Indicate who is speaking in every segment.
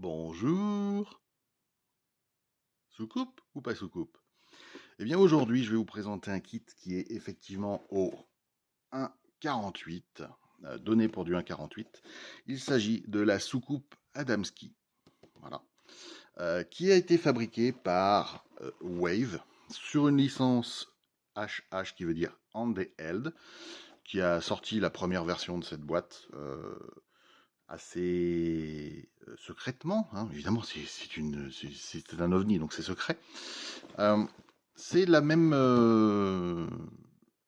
Speaker 1: Bonjour. Soucoupe ou pas soucoupe? Eh bien aujourd'hui je vais vous présenter un kit qui est effectivement au 1,48, donné pour du 1,48. Il s'agit de la soucoupe Adamski, voilà, qui a été fabriquée par Wave sur une licence HH qui veut dire Handheld, qui a sorti la première version de cette boîte assez secrètement, hein. Évidemment c'est un ovni donc c'est secret. C'est la même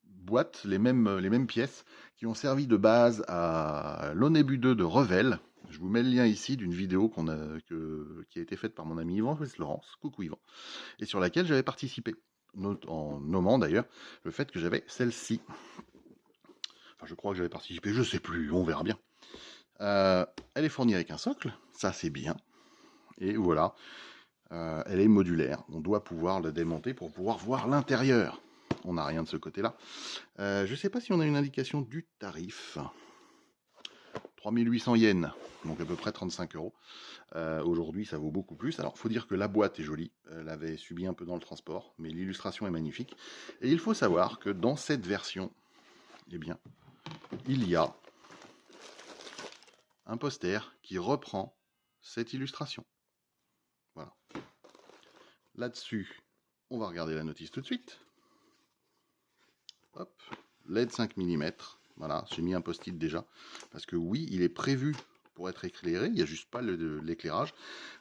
Speaker 1: boîte, les mêmes pièces qui ont servi de base à l'Onebu 2 de Revel. Je vous mets le lien ici d'une vidéo qui a été faite par mon ami Yvan Laurence, coucou Yvan, et sur laquelle j'avais participé, en nommant d'ailleurs le fait que j'avais celle-ci. Enfin, je crois que j'avais participé, je sais plus, on verra bien. Elle est fournie avec un socle, ça c'est bien, et voilà. Elle est modulaire, on doit pouvoir la démonter pour pouvoir voir l'intérieur. On n'a rien de ce côté-là. Je ne sais pas si on a une indication du tarif. 3800 yens, donc à peu près 35 euros. Aujourd'hui, ça vaut beaucoup plus. Alors, il faut dire que la boîte est jolie. Elle avait subi un peu dans le transport, mais l'illustration est magnifique. Et il faut savoir que dans cette version, eh bien, il y a un poster qui reprend cette illustration. Voilà. Là-dessus, on va regarder la notice tout de suite. Hop, LED 5 mm. Voilà, j'ai mis un post-it déjà. Parce que oui, il est prévu pour être éclairé. Il n'y a juste pas l'éclairage.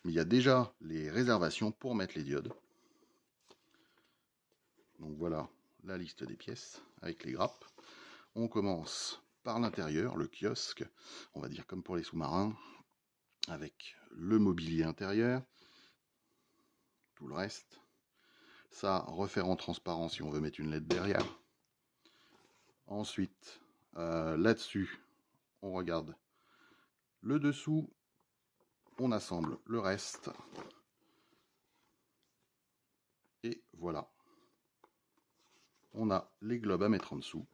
Speaker 1: Mais il y a déjà les réservations pour mettre les diodes. Donc voilà la liste des pièces avec les grappes. On commence par l'intérieur, le kiosque. On va dire comme pour les sous-marins. Avec le mobilier intérieur. Tout le reste. Ça, refaire en transparent si on veut mettre une LED derrière. Ensuite, là-dessus, on regarde le dessous, on assemble le reste. Et voilà. On a les globes à mettre en dessous.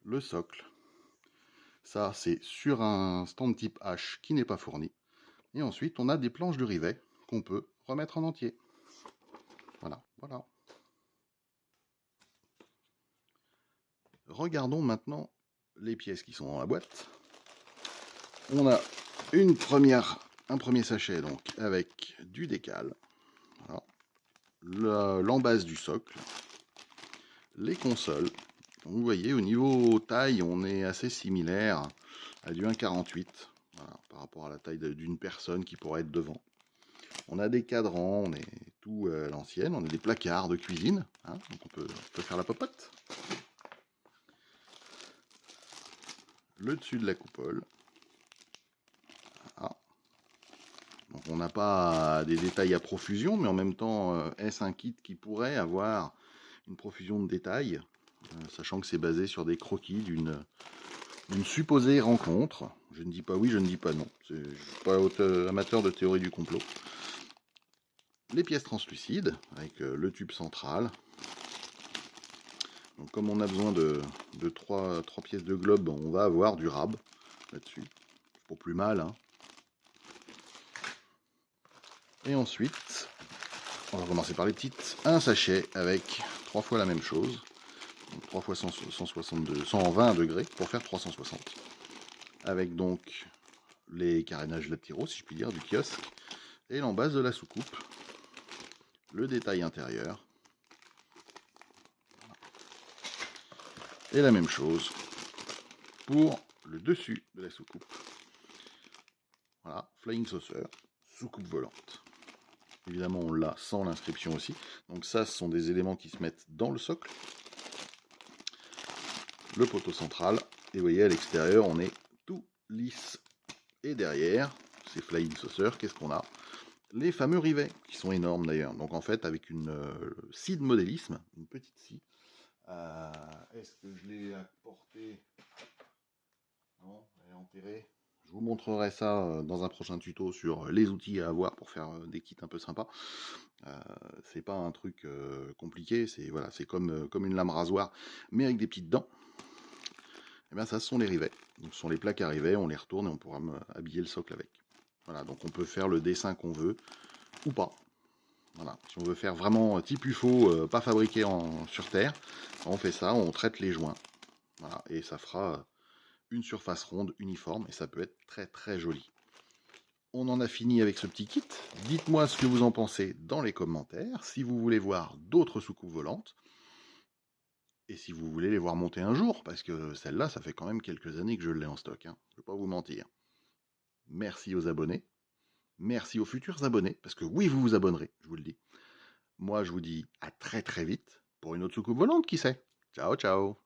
Speaker 1: Le socle. Ça, c'est sur un stand type H qui n'est pas fourni. Et ensuite, on a des planches de rivet qu'on peut remettre en entier. Voilà, voilà. Regardons maintenant les pièces qui sont dans la boîte. On a un premier sachet donc avec du décal. Voilà. L'embase du socle. Les consoles. Donc vous voyez, au niveau taille, on est assez similaire à du 1,48, voilà, par rapport à la taille d'une personne qui pourrait être devant. On a des cadrans, on est tout à l'ancienne, on a des placards de cuisine, hein, donc on peut faire la popote. Le dessus de la coupole. Voilà. Donc on n'a pas des détails à profusion, mais en même temps, est-ce un kit qui pourrait avoir une profusion de détails, sachant que c'est basé sur des croquis d'une supposée rencontre. Je ne dis pas oui, je ne dis pas non. Je ne suis pas amateur de théorie du complot. Les pièces translucides, avec le tube central. Donc comme on a besoin de 3 pièces de globe, on va avoir du rab là-dessus. Pour plus mal. Hein. Et ensuite, on va commencer par les petites. Un sachet avec 3 fois la même chose. Donc 3 fois 120 degrés pour faire 360. Avec donc les carénages latéraux, si je puis dire, du kiosque. Et l'embase de la soucoupe. Le détail intérieur. Et la même chose pour le dessus de la soucoupe. Voilà, Flying Saucer, soucoupe volante. Évidemment, on l'a sans l'inscription aussi. Donc ça, ce sont des éléments qui se mettent dans le socle. Le poteau central. Et vous voyez, à l'extérieur, on est tout lisse. Et derrière, c'est Flying Saucer, qu'est-ce qu'on a? Les fameux rivets, qui sont énormes d'ailleurs. Donc en fait, avec une scie de modélisme, une petite scie. Est-ce que je l'ai apporté? Non, elle est enterrée. Je vous montrerai ça dans un prochain tuto sur les outils à avoir pour faire des kits un peu sympas. C'est pas un truc compliqué, c'est voilà, c'est comme une lame rasoir, mais avec des petites dents. Et bien ça, ce sont les rivets. Donc, ce sont les plaques à rivets, on les retourne et on pourra habiller le socle avec. Voilà, donc on peut faire le dessin qu'on veut ou pas. Voilà, si on veut faire vraiment type UFO, pas fabriqué sur Terre, on fait ça, on traite les joints. Voilà, et ça fera une surface ronde uniforme et ça peut être très très joli. On en a fini avec ce petit kit. Dites-moi ce que vous en pensez dans les commentaires. Si vous voulez voir d'autres soucoupes volantes, et si vous voulez les voir monter un jour, parce que celle-là, ça fait quand même quelques années que je l'ai en stock, hein. Je ne vais pas vous mentir. Merci aux abonnés. Merci aux futurs abonnés, parce que oui, vous vous abonnerez, je vous le dis. Moi, je vous dis à très très vite pour une autre soucoupe volante, qui sait. Ciao, ciao.